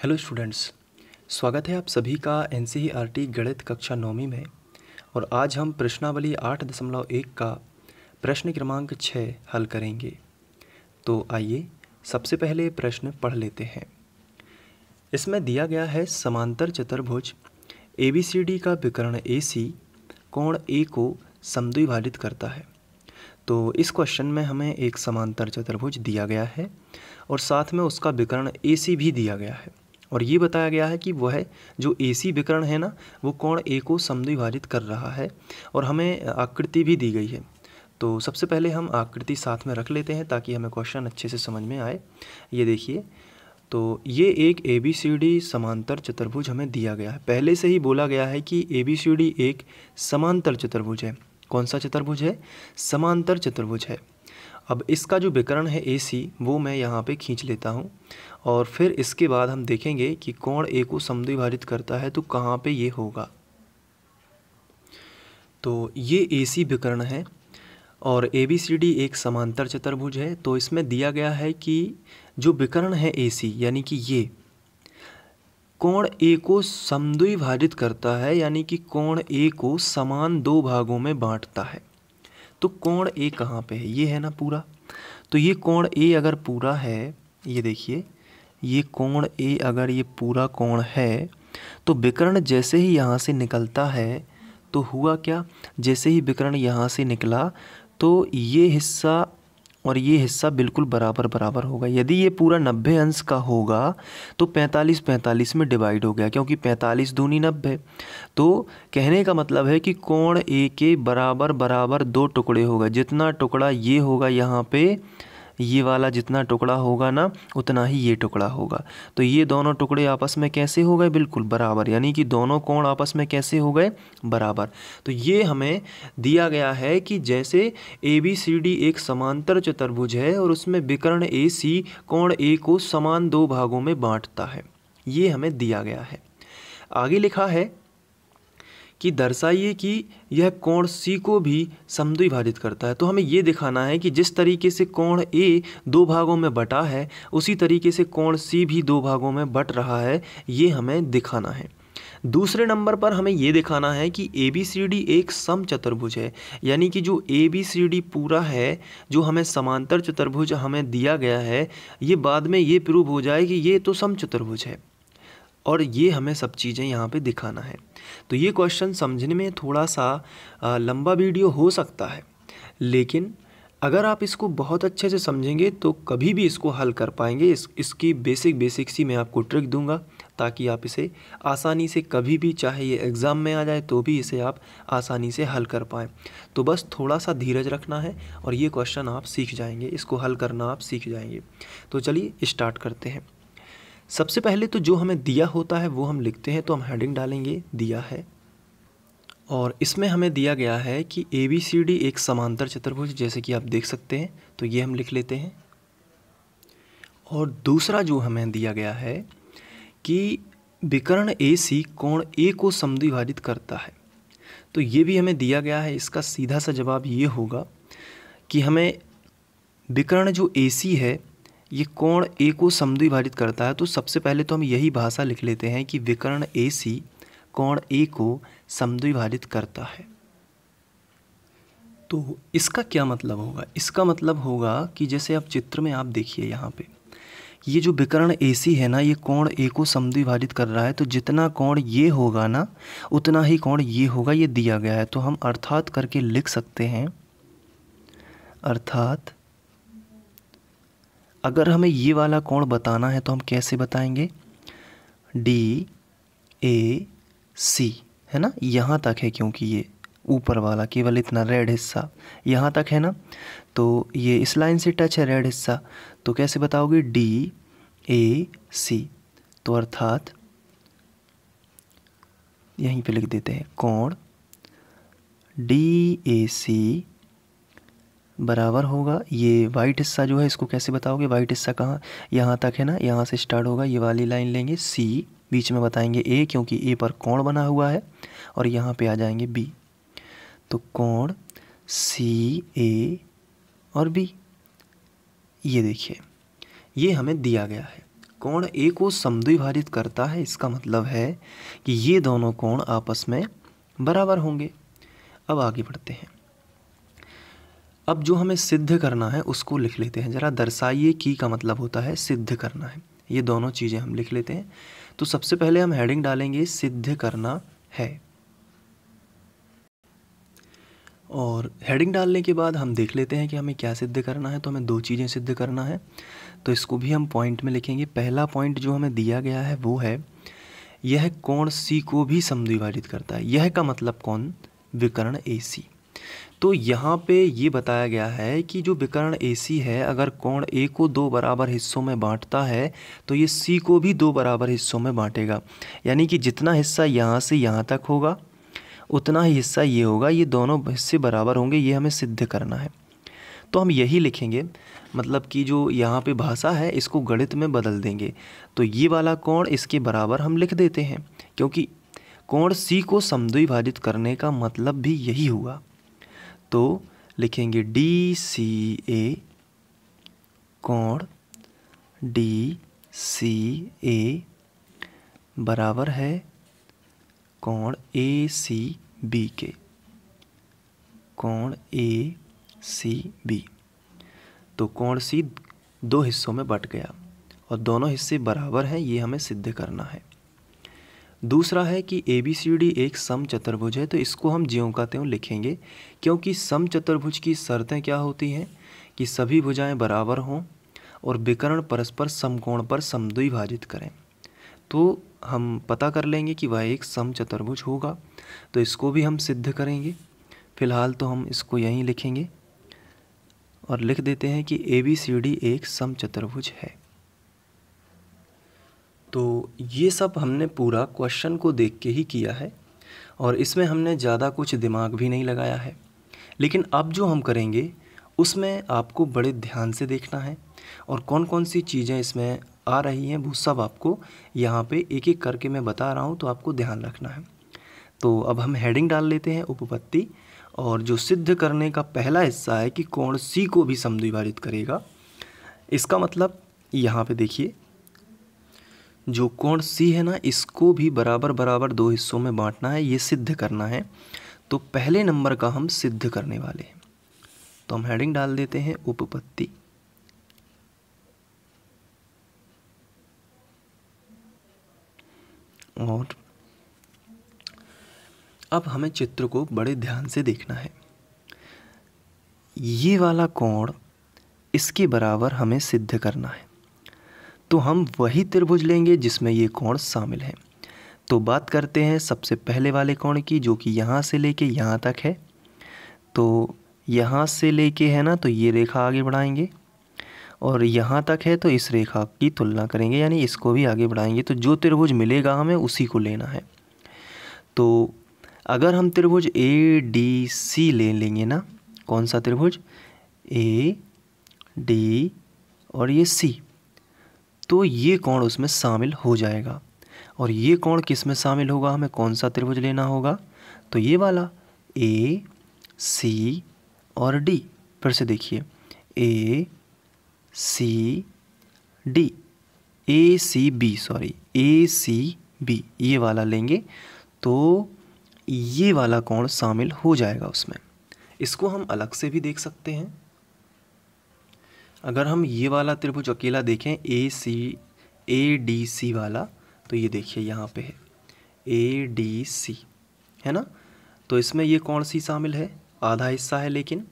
Hello students, स्वागत है आप सभी का एनसीईआरटी गणित कक्षा 9वीं में। और आज हम प्रश्नावली 8.1 का प्रश्न क्रमांक 6 हल करेंगे। तो आइए सबसे पहले प्रश्न पढ़ लेते हैं। इसमें दिया गया है समांतर चतुर्भुज ABCD का विकर्ण AC कोण A को समद्विभाजित करता है। तो इस क्वेश्चन में हमें एक समांतर चतुर्भुज दिया गया है और साथ में उसका विकर्ण AC भी दिया गया है और ये बताया गया है कि वह जो AC विकर्ण है ना, वो कोण A को समद्विभाजित कर रहा है और हमें आकृति भी दी गई है। तो सबसे पहले हम आकृति साथ में रख लेते हैं ताकि हमें क्वेश्चन अच्छे से समझ में आए। ये देखिए, तो ये एक ABCD समांतर चतुर्भुज हमें दिया गया है। पहले से ही बोला गया है कि ABCD एक समांतर चतुर्भुज है। कौन सा चतुर्भुज है? समांतर चतुर्भुज है। अब इसका जो विकर्ण है AC वो मैं यहाँ पे खींच लेता हूँ और फिर इसके बाद हम देखेंगे कि कोण A को समद्विभाजित करता है तो कहाँ पे ये होगा। तो ये AC विकर्ण है और ABCD एक समांतर चतुर्भुज है। तो इसमें दिया गया है कि जो विकर्ण है AC यानी कि ये कोण A को समद्विभाजित करता है, यानी कि कोण A को समान दो भागों में बांटता है। तो कोण A कहाँ पे है? ये है ना पूरा। तो ये कोण A अगर पूरा है, ये देखिए, ये कोण A अगर ये पूरा कोण है तो विकर्ण जैसे ही यहाँ से निकलता है तो हुआ क्या, जैसे ही विकर्ण यहाँ से निकला तो ये हिस्सा और ये हिस्सा बिल्कुल बराबर बराबर होगा। यदि ये पूरा 90 अंश का होगा तो 45-45 में डिवाइड हो गया, क्योंकि 45 दूनी 90। तो कहने का मतलब है कि कोण A के बराबर बराबर दो टुकड़े होगा। जितना टुकड़ा ये होगा यहाँ पे, ये वाला जितना टुकड़ा होगा ना, उतना ही ये टुकड़ा होगा। तो ये दोनों टुकड़े आपस में कैसे हो गए? बिल्कुल बराबर, यानी कि दोनों कोण आपस में कैसे हो गए? बराबर। तो ये हमें दिया गया है कि जैसे ABCD एक समांतर चतुर्भुज है और उसमें विकर्ण AC कोण A को समान दो भागों में बांटता है। ये हमें दिया गया है। आगे लिखा है कि दर्शाइए कि यह कोण C को भी समद्विभाजित करता है। तो हमें ये दिखाना है कि जिस तरीके से कोण A दो भागों में बटा है, उसी तरीके से कोण C भी दो भागों में बट रहा है। ये हमें दिखाना है। दूसरे नंबर पर हमें ये दिखाना है कि ABCD एक समचतुर्भुज है, यानी कि जो ABCD पूरा है, जो हमें समांतर चतुर्भुज हमें दिया गया है, ये बाद में ये प्रूव हो जाए कि ये तो समचतुर्भुज है और ये हमें सब चीज़ें यहाँ पे दिखाना है। तो ये क्वेश्चन समझने में थोड़ा सा लंबा वीडियो हो सकता है, लेकिन अगर आप इसको बहुत अच्छे से समझेंगे तो कभी भी इसको हल कर पाएंगे। इसकी बेसिक सी मैं आपको ट्रिक दूंगा ताकि आप इसे आसानी से कभी भी, चाहे ये एग्ज़ाम में आ जाए तो भी इसे आप आसानी से हल कर पाएँ। तो बस थोड़ा सा धीरज रखना है और ये क्वेश्चन आप सीख जाएंगे, इसको हल करना आप सीख जाएंगे। तो चलिए स्टार्ट करते हैं। सबसे पहले तो जो हमें दिया होता है वो हम लिखते हैं। तो हम हेडिंग डालेंगे दिया है और इसमें हमें दिया गया है कि ABCD एक समांतर चतुर्भुज, जैसे कि आप देख सकते हैं। तो ये हम लिख लेते हैं। और दूसरा जो हमें दिया गया है कि विकर्ण AC कोण A को समद्विभाजित करता है। तो ये भी हमें दिया गया है। इसका सीधा सा जवाब ये होगा कि हमें विकर्ण जो AC है ये कोण A को समद्विभाजित करता है। तो सबसे पहले तो हम यही भाषा लिख लेते हैं कि विकर्ण AC कोण A को समद्विभाजित करता है। तो इसका क्या मतलब होगा? इसका मतलब होगा कि जैसे आप चित्र में आप देखिए, यहाँ पे ये जो विकर्ण AC है ना, ये कोण A को समद्विभाजित कर रहा है। तो जितना कोण ये होगा ना, उतना ही कोण ये होगा। ये दिया गया है। तो हम अर्थात करके लिख सकते हैं, अर्थात अगर हमें ये वाला कोण बताना है तो हम कैसे बताएंगे? DAC है ना, यहाँ तक है, क्योंकि ये ऊपर वाला केवल इतना रेड हिस्सा यहाँ तक है ना, तो ये इस लाइन से टच है रेड हिस्सा। तो कैसे बताओगे? DAC। तो अर्थात यहीं पे लिख देते हैं, कोण DAC बराबर होगा, ये वाइट हिस्सा जो है इसको कैसे बताओगे? वाइट हिस्सा कहाँ? यहाँ तक है ना, यहाँ से स्टार्ट होगा, ये वाली लाइन लेंगे C, बीच में बताएंगे A क्योंकि A पर कोण बना हुआ है, और यहाँ पे आ जाएंगे B। तो कोण CA और B, ये देखिए, ये हमें दिया गया है। कोण ए को समद्विभाजित करता है, इसका मतलब है कि ये दोनों कोण आपस में बराबर होंगे। अब आगे बढ़ते हैं। अब जो हमें सिद्ध करना है उसको लिख लेते हैं। ज़रा दर्शाइए की का मतलब होता है सिद्ध करना है। ये दोनों चीज़ें हम लिख लेते हैं। तो सबसे पहले हम हेडिंग डालेंगे सिद्ध करना है, और हेडिंग डालने के बाद हम देख लेते हैं कि हमें क्या सिद्ध करना है। तो हमें दो चीज़ें सिद्ध करना है, तो इसको भी हम पॉइंट में लिखेंगे। पहला पॉइंट जो हमें दिया गया है वो है यह कोण सी को भी समद्विभाजित करता है। यह का मतलब कौन? विकर्ण AC। तो यहाँ पे ये बताया गया है कि जो विकर्ण AC है अगर कोण A को दो बराबर हिस्सों में बांटता है तो ये C को भी दो बराबर हिस्सों में बांटेगा। यानी कि जितना हिस्सा यहाँ से यहाँ तक होगा उतना ही हिस्सा ये होगा, ये दोनों हिस्से बराबर होंगे। ये हमें सिद्ध करना है। तो हम यही लिखेंगे, मतलब कि जो यहाँ पे भाषा है इसको गणित में बदल देंगे। तो ये वाला कोण इसके बराबर हम लिख देते हैं, क्योंकि कोण C को समद्विभाजित करने का मतलब भी यही हुआ। तो लिखेंगे DCA कोण DCA बराबर है कोण ACB के, कोण ACB। तो कोण C दो हिस्सों में बट गया और दोनों हिस्से बराबर हैं, ये हमें सिद्ध करना है। दूसरा है कि ABCD एक समचतुर्भुज है, तो इसको हम ज्यों का त्यों लिखेंगे, क्योंकि समचतुर्भुज की शर्तें क्या होती हैं कि सभी भुजाएं बराबर हों और विकर्ण परस्पर समकोण पर समद्विभाजित करें। तो हम पता कर लेंगे कि वह एक समचतुर्भुज होगा, तो इसको भी हम सिद्ध करेंगे। फिलहाल तो हम इसको यहीं लिखेंगे और लिख देते हैं कि ABCD एक समचतुर्भुज है। तो ये सब हमने पूरा क्वेश्चन को देख के ही किया है और इसमें हमने ज़्यादा कुछ दिमाग भी नहीं लगाया है। लेकिन अब जो हम करेंगे उसमें आपको बड़े ध्यान से देखना है और कौन कौन सी चीज़ें इसमें आ रही हैं वो सब आपको यहाँ पे एक एक करके मैं बता रहा हूँ, तो आपको ध्यान रखना है। तो अब हम हेडिंग डाल लेते हैं उपपत्ति, और जो सिद्ध करने का पहला हिस्सा है कि कोण C को भी समद्विभाजित करेगा। इसका मतलब यहाँ पे देखिए, जो कोण C है ना इसको भी बराबर बराबर दो हिस्सों में बांटना है, ये सिद्ध करना है। तो पहले नंबर का हम सिद्ध करने वाले हैं। तो हम हेडिंग डाल देते हैं उपपत्ति, और अब हमें चित्र को बड़े ध्यान से देखना है। ये वाला कोण इसके बराबर हमें सिद्ध करना है, तो हम वही त्रिभुज लेंगे जिसमें ये कोण शामिल है। तो बात करते हैं सबसे पहले वाले कोण की, जो कि यहाँ से लेके यहाँ तक है। तो यहाँ से लेके है ना, तो ये रेखा आगे बढ़ाएंगे और यहाँ तक है तो इस रेखा की तुलना करेंगे, यानी इसको भी आगे बढ़ाएंगे। तो जो त्रिभुज मिलेगा हमें उसी को लेना है। तो अगर हम त्रिभुज ADC ले लेंगे ना, कौन सा त्रिभुज AD और ये C, तो ये कोण उसमें शामिल हो जाएगा। और ये कोण किस में शामिल होगा, हमें कौन सा त्रिभुज लेना होगा, तो ये वाला AC और D। फिर से देखिए ACB, ये वाला लेंगे तो ये वाला कोण शामिल हो जाएगा उसमें। इसको हम अलग से भी देख सकते हैं। अगर हम ये वाला त्रिभुज अकेला देखें ADC वाला, तो ये देखिए यहाँ पे है ADC है ना, तो इसमें ये कोण सी शामिल है, आधा हिस्सा है लेकिन,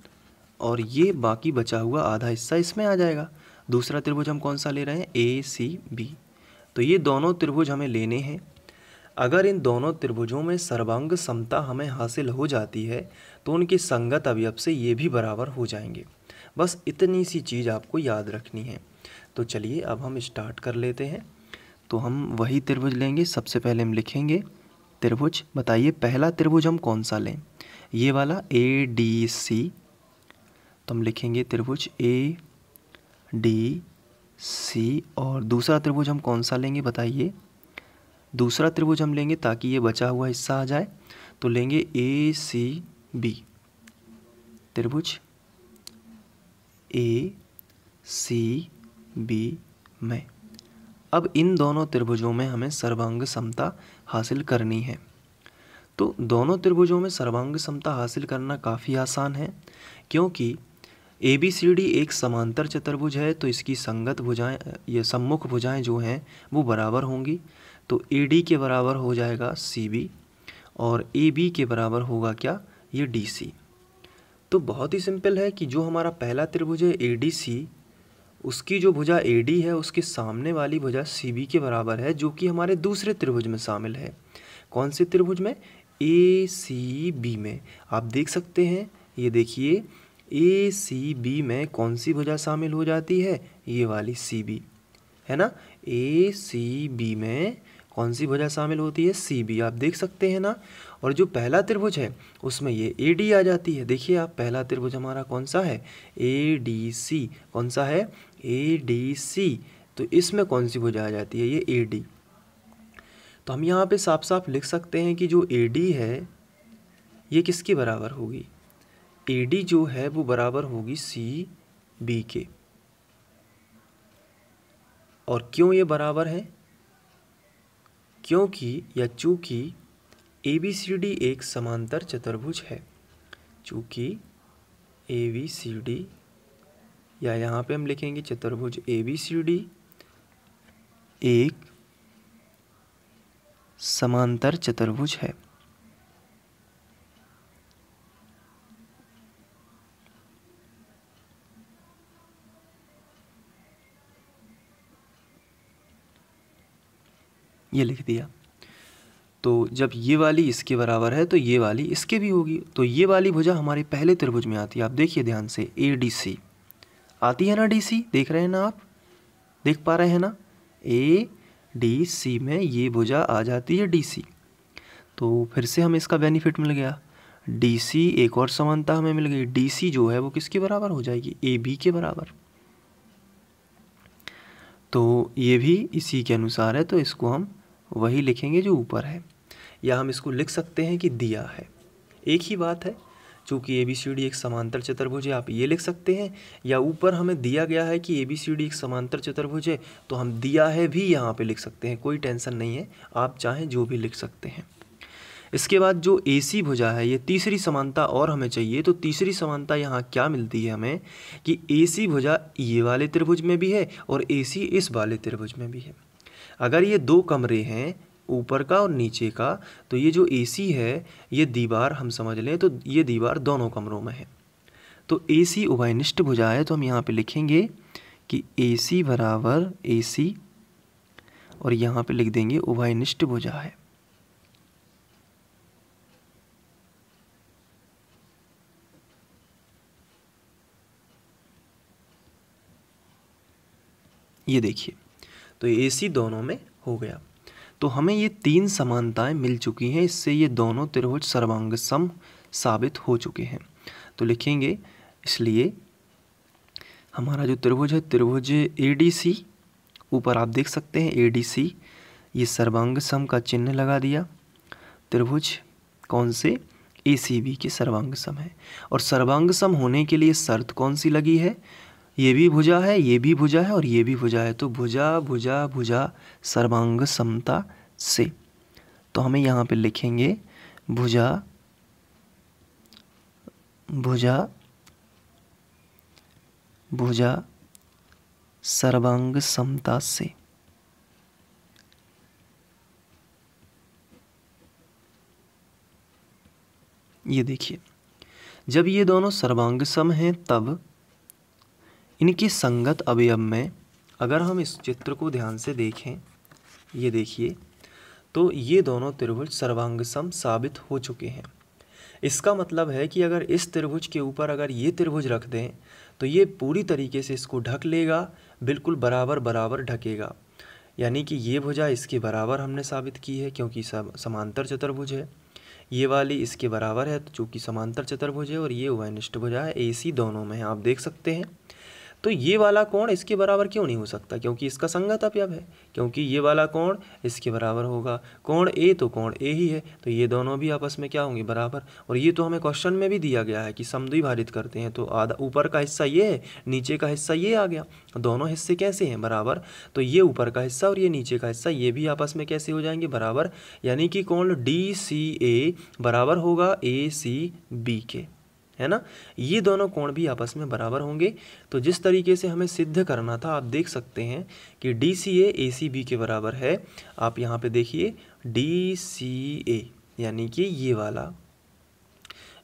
और ये बाकी बचा हुआ आधा हिस्सा इसमें आ जाएगा। दूसरा त्रिभुज हम कौन सा ले रहे हैं ACB। तो ये दोनों त्रिभुज हमें लेने हैं। अगर इन दोनों त्रिभुजों में सर्वांग समता हमें हासिल हो जाती है तो उनके संगत अवयव से ये भी बराबर हो जाएंगे। बस इतनी सी चीज़ आपको याद रखनी है। तो चलिए अब हम स्टार्ट कर लेते हैं। तो हम वही त्रिभुज लेंगे। सबसे पहले हम लिखेंगे त्रिभुज, बताइए पहला त्रिभुज हम कौन सा लें, ये वाला ADC। तो हम लिखेंगे त्रिभुज ADC, और दूसरा त्रिभुज हम कौन सा लेंगे बताइए, दूसरा त्रिभुज हम लेंगे ताकि ये बचा हुआ हिस्सा आ जाए, तो लेंगे ACB त्रिभुज ACB में। अब इन दोनों त्रिभुजों में हमें सर्वांग समता हासिल करनी है। तो दोनों त्रिभुजों में सर्वांग समता हासिल करना काफ़ी आसान है, क्योंकि ABCD एक समांतर चतुर्भुज है, तो इसकी संगत भुजाएं, ये सम्मुख भुजाएं जो हैं वो बराबर होंगी। तो AD के बराबर हो जाएगा CB और AB के बराबर होगा क्या, ये DC। तो बहुत ही सिंपल है कि जो हमारा पहला त्रिभुज है ADC, उसकी जो भुजा AD है उसके सामने वाली भुजा CB के बराबर है, जो कि हमारे दूसरे त्रिभुज में शामिल है। कौन से त्रिभुज में, ACB में। आप देख सकते हैं, ये देखिए ACB में कौन सी भुजा शामिल हो जाती है, ये वाली CB, है ना। ACB में कौन सी भुजा शामिल होती है, CB, आप देख सकते हैं ना। और जो पहला त्रिभुज है उसमें ये AD आ जाती है। देखिए आप, पहला त्रिभुज हमारा कौन सा है, ADC। कौन सा है, ADC। तो इसमें कौन सी भुजा आ जाती है, ये AD। तो हम यहाँ पे साफ साफ लिख सकते हैं कि जो AD है ये किसके बराबर होगी, AD जो है वो बराबर होगी CB के। और क्यों ये बराबर है, क्योंकि या चूंकि ABCD एक समांतर चतुर्भुज है। चूंकि ABCD, या यहाँ पे हम लिखेंगे चतुर्भुज ABCD एक समांतर चतुर्भुज है। ये लिख दिया। तो जब ये वाली इसके बराबर है तो ये वाली इसके भी होगी। तो ये वाली भुजा हमारे पहले त्रिभुज में आती है। आप देखिए ध्यान से, ADC आती है ना, DC देख रहे हैं ना, आप देख पा रहे हैं ना, ADC में ये भुजा आ जाती है DC। तो फिर से हमें इसका बेनिफिट मिल गया, DC एक और समानता हमें मिल गई। DC जो है वो किसके बराबर हो जाएगी, AB के बराबर। तो ये भी इसी के अनुसार है, तो इसको हम वही लिखेंगे जो ऊपर है, या हम इसको लिख सकते हैं कि दिया है। एक ही बात है, चूँकि ABCD एक समांतर चतुर्भुज है, आप ये लिख सकते हैं, या ऊपर हमें दिया गया है कि ABCD एक समांतर चतुर्भुज है, तो हम दिया है भी यहाँ पे लिख सकते हैं, कोई टेंशन नहीं है, आप चाहें जो भी लिख सकते हैं। इसके बाद जो AC भुजा है, ये तीसरी समानता और हमें चाहिए। तो तीसरी समानता यहाँ क्या मिलती है हमें, कि AC भुजा ये वाले त्रिभुज में भी है और AC इस वाले त्रिभुज में भी है। अगर ये दो कमरे हैं, ऊपर का और नीचे का, तो ये जो AC है, ये दीवार हम समझ लें, तो ये दीवार दोनों कमरों में है। तो AC उभयनिष्ठ भुजा है, तो हम यहाँ पे लिखेंगे कि AC बराबर AC, और यहाँ पे लिख देंगे उभयनिष्ठ भुजा है। ये देखिए, तो AC दोनों में हो गया। तो हमें ये तीन समानताएं मिल चुकी हैं, इससे ये दोनों त्रिभुज सर्वांग सम साबित हो चुके हैं। तो लिखेंगे, इसलिए हमारा जो त्रिभुज है, त्रिभुज ADC, ऊपर आप देख सकते हैं ADC, ये सर्वांग सम का चिन्ह लगा दिया। त्रिभुज कौन से, ACB के सर्वांग सम है। और सर्वांग सम होने के लिए शर्त कौन सी लगी है, ये भी भुजा है, ये भी भुजा है और ये भी भुजा है, तो भुजा भुजा भुजा सर्वांग समता से। तो हमें यहाँ पे लिखेंगे भुजा भुजा भुजा सर्वांग समता से। ये देखिए, जब ये दोनों सर्वांग सम हैं, तब इनके संगत अवयव में, अगर हम इस चित्र को ध्यान से देखें, ये देखिए, तो ये दोनों त्रिभुज सर्वांग सम साबित हो चुके हैं। इसका मतलब है कि अगर इस त्रिभुज के ऊपर अगर ये त्रिभुज रख दें, तो ये पूरी तरीके से इसको ढक लेगा, बिल्कुल बराबर बराबर ढकेगा। यानी कि ये भुजा इसके बराबर हमने साबित की है, क्योंकि समांतर चतुर्भुज है। ये वाली इसके बराबर है, तो चूँकि समांतर चतुर्भुज है, और ये उभयनिष्ठ भुजा है, AC दोनों में है, आप देख सकते हैं। तो ये वाला कोण इसके बराबर क्यों नहीं हो सकता, क्योंकि इसका संगत अवयव है, क्योंकि ये वाला कोण इसके बराबर होगा। कोण ए तो कोण ए ही है, तो ये दोनों भी आपस में क्या होंगे, बराबर। और ये तो हमें क्वेश्चन में भी दिया गया है कि समद्विभाजित करते हैं, तो आधा ऊपर का हिस्सा ये है, नीचे का हिस्सा ये आ गया, दोनों हिस्से कैसे हैं, बराबर। तो ये ऊपर का हिस्सा और ये नीचे का हिस्सा ये भी आपस में कैसे हो जाएंगे, बराबर। यानी कि कोण DCA बराबर होगा ACB के, है ना। ये दोनों कोण भी आपस में बराबर होंगे। तो जिस तरीके से हमें सिद्ध करना था, आप देख सकते हैं कि DCA ACB के बराबर है। आप यहाँ पे देखिए DCA यानी कि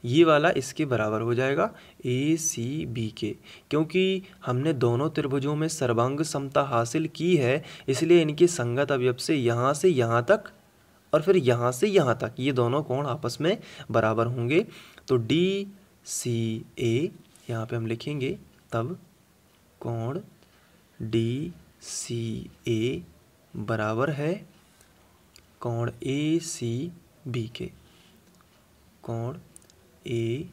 ये वाला इसके बराबर हो जाएगा ACB के, क्योंकि हमने दोनों त्रिभुजों में सर्वांग समता हासिल की है, इसलिए इनके संगत अवयव से यहाँ तक और फिर यहाँ से यहाँ तक ये दोनों कोण आपस में बराबर होंगे। तो DCA यहाँ पे हम लिखेंगे, तब कोण DCA बराबर है कोण ACB के, कोण ACB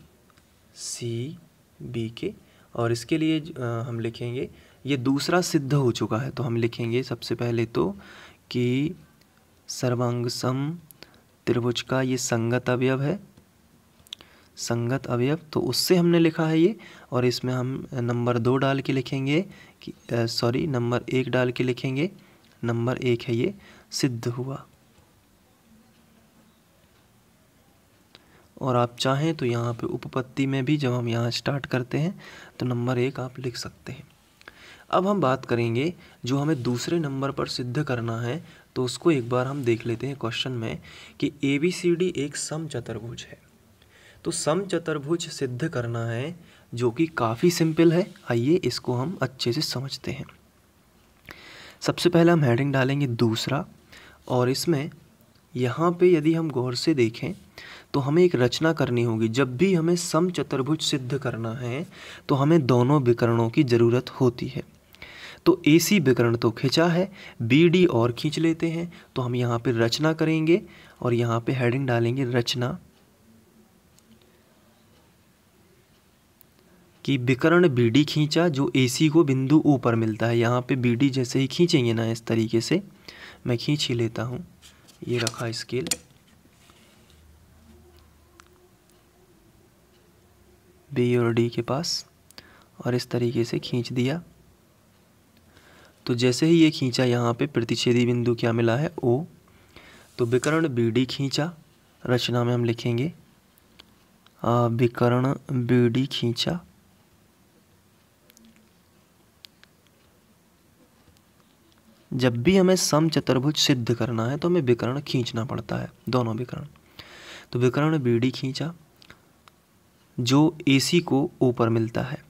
के। और इसके लिए हम लिखेंगे, ये दूसरा सिद्ध हो चुका है, तो हम लिखेंगे सबसे पहले तो कि सर्वांग सम त्रिभुज का ये संगत अवयव है, संगत अवयव, तो उससे हमने लिखा है ये। और इसमें हम नंबर 2 डाल के लिखेंगे कि नंबर 1 डाल के लिखेंगे, नंबर 1 है ये सिद्ध हुआ। और आप चाहें तो यहाँ पे उपपत्ति में भी जब हम यहाँ स्टार्ट करते हैं तो नंबर 1 आप लिख सकते हैं। अब हम बात करेंगे जो हमें दूसरे नंबर पर सिद्ध करना है, तो उसको एक बार हम देख लेते हैं क्वेश्चन में कि ABCD एक समचतुर्भुज है। तो समचतुर्भुज सिद्ध करना है, जो कि काफ़ी सिंपल है। आइए इसको हम अच्छे से समझते हैं। सबसे पहले हम हेडिंग डालेंगे दूसरा, और इसमें यहाँ पे यदि हम गौर से देखें तो हमें एक रचना करनी होगी। जब भी हमें समचतुर्भुज सिद्ध करना है तो हमें दोनों विकर्णों की ज़रूरत होती है। तो AC विकर्ण तो खिंचा है, BD और खींच लेते हैं, तो हम यहाँ पे रचना करेंगे और यहाँ पे हेडिंग डालेंगे रचना, कि विकर्ण BD खींचा जो AC को बिंदु O पर मिलता है। यहाँ पे BD जैसे ही खींचेंगे ना, इस तरीके से मैं खींच ही लेता हूँ, ये रखा स्केल, B और D के पास, और इस तरीके से खींच दिया। तो जैसे ही ये खींचा, यहाँ पे प्रतिच्छेदी बिंदु क्या मिला है, O। तो विकर्ण BD खींचा, रचना में हम लिखेंगे विकर्ण BD खींचा, जब भी हमें समचतुर्भुज सिद्ध करना है तो हमें विकर्ण खींचना पड़ता है, दोनों विकर्ण। तो विकर्ण BD खींचा जो AC को O पर मिलता है।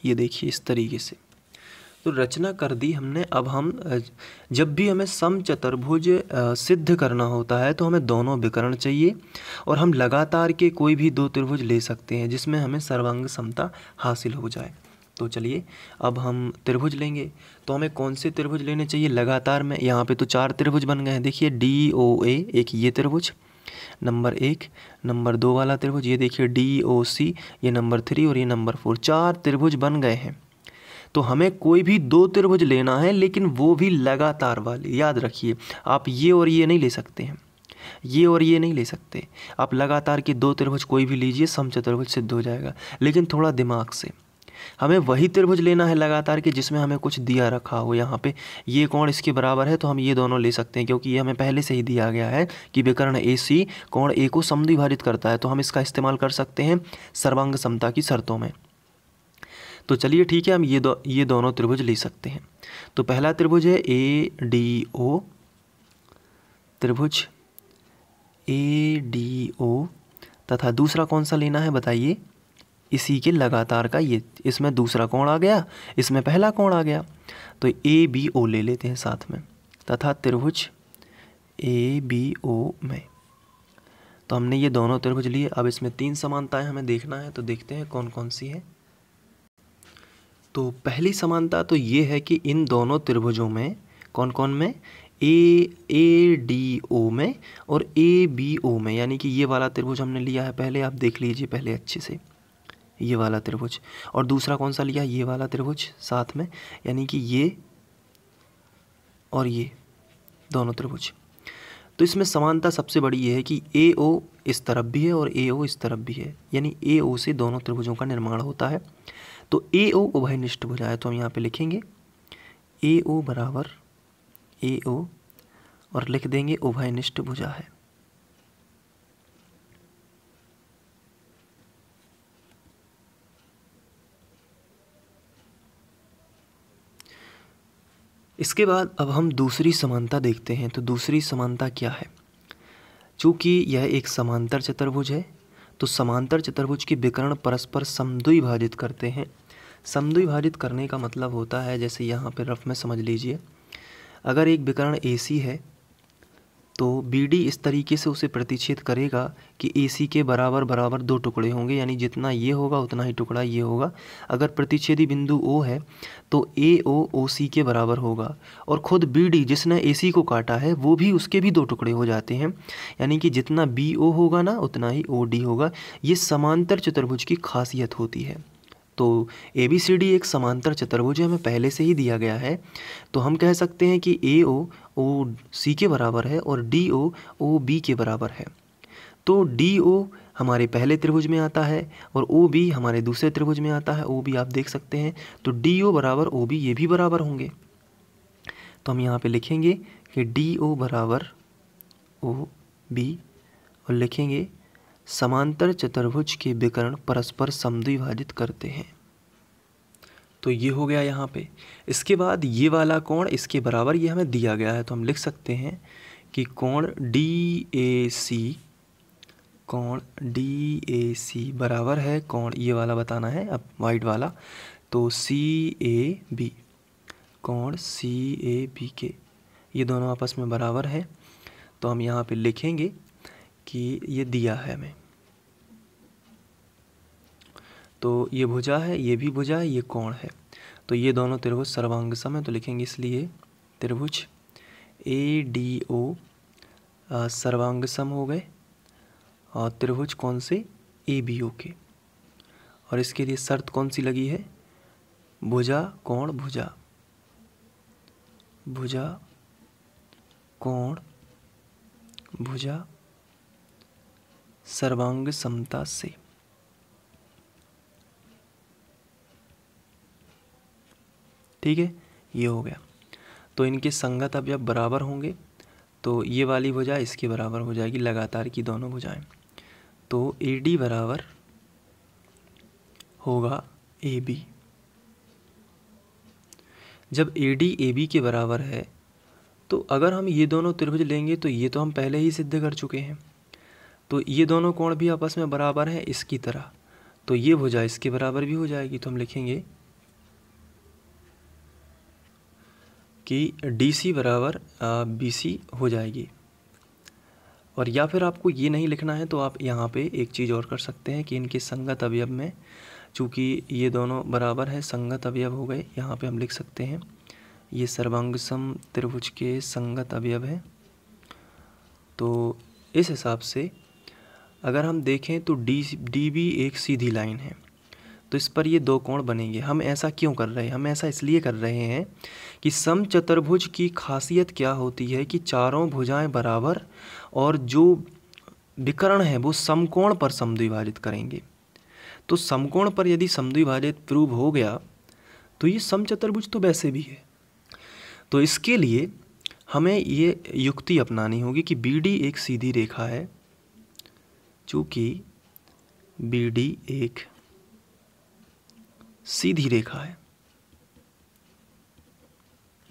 ये देखिए इस तरीके से, तो रचना कर दी हमने। अब हम जब भी हमें समचतुर्भुज सिद्ध करना होता है तो हमें दोनों विकर्ण चाहिए, और हम लगातार के कोई भी 2 त्रिभुज ले सकते हैं जिसमें हमें सर्वांग समता हासिल हो जाए। तो चलिए अब हम त्रिभुज लेंगे। तो हमें कौन से त्रिभुज लेने चाहिए लगातार में, यहाँ पे तो 4 त्रिभुज बन गए हैं। देखिए DOA एक ये त्रिभुज, नंबर 1, नंबर 2 वाला त्रिभुज ये देखिए DOC, ये नंबर 3 और ये नंबर 4, 4 त्रिभुज बन गए हैं। तो हमें कोई भी 2 त्रिभुज लेना है, लेकिन वो भी लगातार वाले। याद रखिए, आप ये और ये नहीं ले सकते हैं, ये और ये नहीं ले सकते। आप लगातार के 2 त्रिभुज कोई भी लीजिए, समचतुर्भुज सिद्ध हो जाएगा। लेकिन थोड़ा दिमाग से हमें वही त्रिभुज लेना है लगातार के जिसमें हमें कुछ दिया रखा हो। यहाँ पे ये कोण इसके बराबर है, तो हम ये दोनों ले सकते हैं, क्योंकि ये हमें पहले से ही दिया गया है कि विकर्ण AC कोण A को समद्विभाजित करता है। तो हम इसका इस्तेमाल कर सकते हैं सर्वांग समता की शर्तों में। तो चलिए ठीक है, हम ये दोनों त्रिभुज ले सकते हैं। तो पहला त्रिभुज है ADO, त्रिभुज ADO, तथा दूसरा कौन सा लेना है बताइए, इसी के लगातार का ये, इसमें दूसरा कोण आ गया, इसमें पहला कोण आ गया, तो ABO ले लेते हैं साथ में, तथा त्रिभुज ABO में। तो हमने ये दोनों त्रिभुज लिए। अब इसमें 3 समानताएं हमें देखना है, तो देखते हैं कौन कौन सी है। तो पहली समानता तो ये है कि इन दोनों त्रिभुजों में, कौन कौन में, ए डी ओ में और ए बी ओ में, यानी कि ये वाला त्रिभुज हमने लिया है पहले, आप देख लीजिए पहले अच्छे से, ये वाला त्रिभुज, और दूसरा कौन सा लिया, ये वाला त्रिभुज साथ में, यानी कि ये और ये दोनों त्रिभुज। तो इसमें समानता सबसे बड़ी ये है कि ए ओ इस तरफ भी है और ए ओ इस तरफ भी है, यानी ए ओ से दोनों त्रिभुजों का निर्माण होता है। तो ए ओ उभयनिष्ठ भुजा है, तो हम यहाँ पे लिखेंगे ए ओ बराबर ए ओ और लिख देंगे उभयनिष्ठ भुजा है। इसके बाद अब हम दूसरी समानता देखते हैं। तो दूसरी समानता क्या है, चूँकि यह एक समांतर चतुर्भुज है तो समांतर चतुर्भुज के विकर्ण परस्पर समद्विभाजित करते हैं। समद्विभाजित करने का मतलब होता है, जैसे यहाँ पे रफ में समझ लीजिए, अगर एक विकर्ण AC है तो BD इस तरीके से उसे प्रतिच्छेद करेगा कि AC के बराबर बराबर दो टुकड़े होंगे, यानी जितना ये होगा उतना ही टुकड़ा ये होगा। अगर प्रतिच्छेदी बिंदु O है तो AO OC के बराबर होगा, और खुद BD जिसने AC को काटा है वो भी, उसके भी दो टुकड़े हो जाते हैं, यानी कि जितना BO होगा ना उतना ही OD होगा। ये समांतर चतुर्भुज की खासियत होती है। तो ABCD एक समांतर चतुर्भुज है, हमें पहले से ही दिया गया है, तो हम कह सकते हैं कि AO OC के बराबर है और DO OB के बराबर है। तो DO हमारे पहले त्रिभुज में आता है और OB हमारे दूसरे त्रिभुज में आता है, OB आप देख सकते हैं। तो DO बराबर OB ये भी बराबर होंगे, तो हम यहाँ पे लिखेंगे कि DO बराबर OB और लिखेंगे समांतर चतुर्भुज के विकर्ण परस्पर समद्विभाजित करते हैं। तो ये हो गया यहाँ पे। इसके बाद ये वाला कोण इसके बराबर, ये हमें दिया गया है, तो हम लिख सकते हैं कि कोण DAC बराबर है कोण, ये वाला बताना है अब वाइट वाला, तो CAB, कोण CAB के, ये दोनों आपस में बराबर है। तो हम यहाँ पे लिखेंगे कि ये दिया है हमें, तो ये भुजा है, ये भी भुजा है, ये कोण है, तो ये दोनों त्रिभुज सर्वांग सम है, तो लिखेंगे इसलिए त्रिभुज ADO सर्वांग सम हो गए, और त्रिभुज कौन से, ABO के। और इसके लिए शर्त कौन सी लगी है, भुजा कोण भुजा, भुजा कोण भुजा सर्वांग समता से। ठीक है, ये हो गया। तो इनके संगत अवयव बराबर होंगे, तो ये वाली भुजा इसके बराबर हो जाएगी, लगातार की दोनों भुजाएं। तो AD बराबर होगा AB। जब AD AB के बराबर है तो अगर हम ये दोनों त्रिभुज लेंगे तो ये तो हम पहले ही सिद्ध कर चुके हैं, तो ये दोनों कोण भी आपस में बराबर हैं इसकी तरह, तो ये भुजा इसके बराबर भी हो जाएगी। तो हम लिखेंगे कि DC बराबर BC हो जाएगी। और या फिर आपको ये नहीं लिखना है तो आप यहाँ पे एक चीज़ और कर सकते हैं कि इनके संगत अवयव में, चूँकि ये दोनों बराबर हैं, संगत अवयव हो गए, यहाँ पे हम लिख सकते हैं ये सर्वांग सम त्रिभुज के संगत अवयव है। तो इस हिसाब से अगर हम देखें तो DB एक सीधी लाइन है, तो इस पर ये दो कोण बनेंगे। हम ऐसा क्यों कर रहे हैं, हम ऐसा इसलिए कर रहे हैं कि समचतुर्भुज की खासियत क्या होती है कि चारों भुजाएं बराबर और जो विकर्ण है वो समकोण पर समद्विभाजित करेंगे। तो समकोण पर यदि समद्विभाजित प्रूव हो गया तो ये समचतुर्भुज तो वैसे भी है। तो इसके लिए हमें ये युक्ति अपनानी होगी कि BD एक सीधी रेखा है, चूँकि BD एक सीधी रेखा है,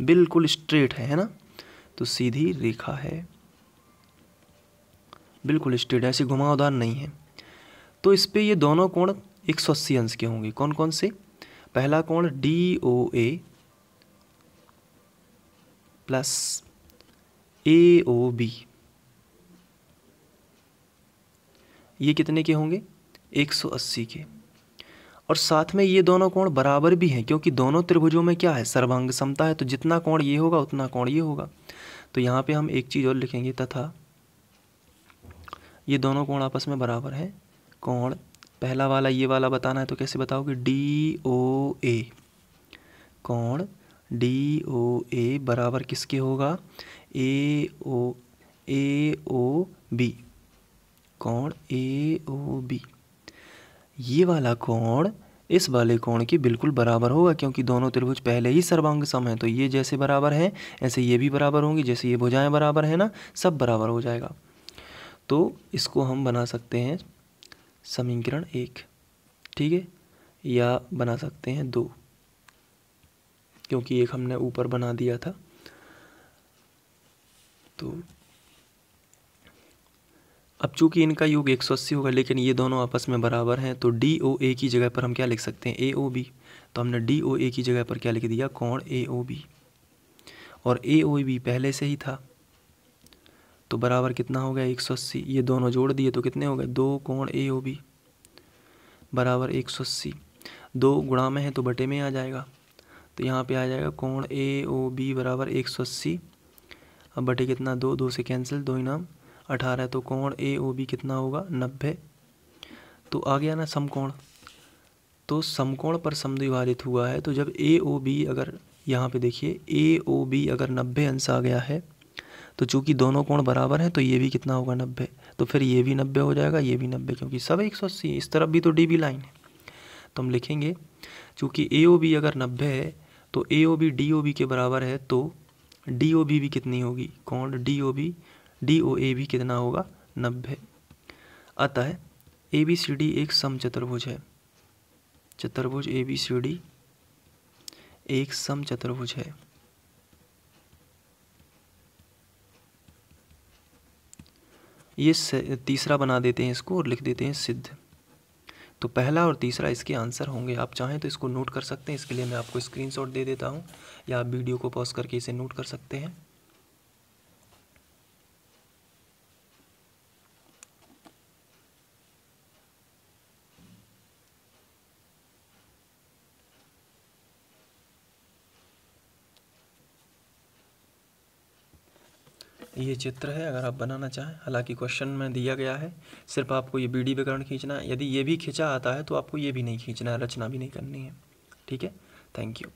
बिल्कुल स्ट्रेट है ना, तो सीधी रेखा है, बिल्कुल स्ट्रेट, ऐसे घुमावदार नहीं है। तो इस पे ये दोनों कोण 180 अंश के होंगे। कौन कौन से, पहला कोण DOA प्लस AOB, ये कितने के होंगे, 180 के। और साथ में ये दोनों कोण बराबर भी हैं, क्योंकि दोनों त्रिभुजों में क्या है, सर्वांग समता है। तो जितना कोण ये होगा उतना कोण ये होगा। तो यहाँ पे हम एक चीज़ और लिखेंगे, तथा ये दोनों कोण आपस में बराबर हैं। कोण पहला वाला ये वाला बताना है तो कैसे बताओगे, DOA, कोण DOA बराबर किसके होगा, AOB, कोण AOB। ये वाला कोण इस वाले कोण के बिल्कुल बराबर होगा, क्योंकि दोनों त्रिभुज पहले ही सर्वांग सम हैं। तो ये जैसे बराबर हैं ऐसे ये भी बराबर होंगे, जैसे ये भुजाएं बराबर हैं ना, सब बराबर हो जाएगा। तो इसको हम बना सकते हैं समीकरण 1, ठीक है, या बना सकते हैं 2, क्योंकि एक हमने ऊपर बना दिया था। तो अब चूंकि इनका योग 180 होगा, लेकिन ये दोनों आपस में बराबर हैं, तो DOA की जगह पर हम क्या लिख सकते हैं, AOB। तो हमने DOA की जगह पर क्या लिख दिया, कोण AOB, और AOB पहले से ही था, तो बराबर कितना हो गया, 180। ये दोनों जोड़ दिए तो कितने हो गए, 2 कोण AOB बराबर 180। 2 गुणा में है तो बटे में आ जाएगा, तो यहाँ पे आ जाएगा कोण AOB बराबर 180। अब बटे कितना, 2, 2 से कैंसिल, 2 इनाम 18, तो कोण AOB कितना होगा, 90। तो आ गया ना समकोण। तो समकोण पर समद्विभाजित हुआ है, तो जब AOB अगर यहाँ पे देखिए AOB अगर 90 अंश आ गया है, तो चूंकि दोनों कोण बराबर हैं तो ये भी कितना होगा, 90। तो फिर ये भी 90 हो जाएगा, ये भी 90, क्योंकि सब 180 है। इस तरफ भी तो DB लाइन है, तो हम लिखेंगे चूंकि AOB अगर 90 है तो AOB DOB के बराबर है, तो DOB भी कितनी होगी, कोण DOA भी कितना होगा, 90। अतः ABCD एक समचतुर्भुज है। चतुर्भुज ABCD एक समचतुर्भुज है। ये तीसरा बना देते हैं इसको और लिख देते हैं सिद्ध। तो पहला और तीसरा इसके आंसर होंगे। आप चाहें तो इसको नोट कर सकते हैं, इसके लिए मैं आपको स्क्रीनशॉट दे देता हूं, या आप वीडियो को पॉज करके इसे नोट कर सकते हैं। ये चित्र है, अगर आप बनाना चाहें, हालांकि क्वेश्चन में दिया गया है सिर्फ आपको ये BD विकर्ण खींचना है। यदि ये भी खींचा आता है तो आपको ये भी नहीं खींचना है, रचना भी नहीं करनी है, ठीक है। Thank you.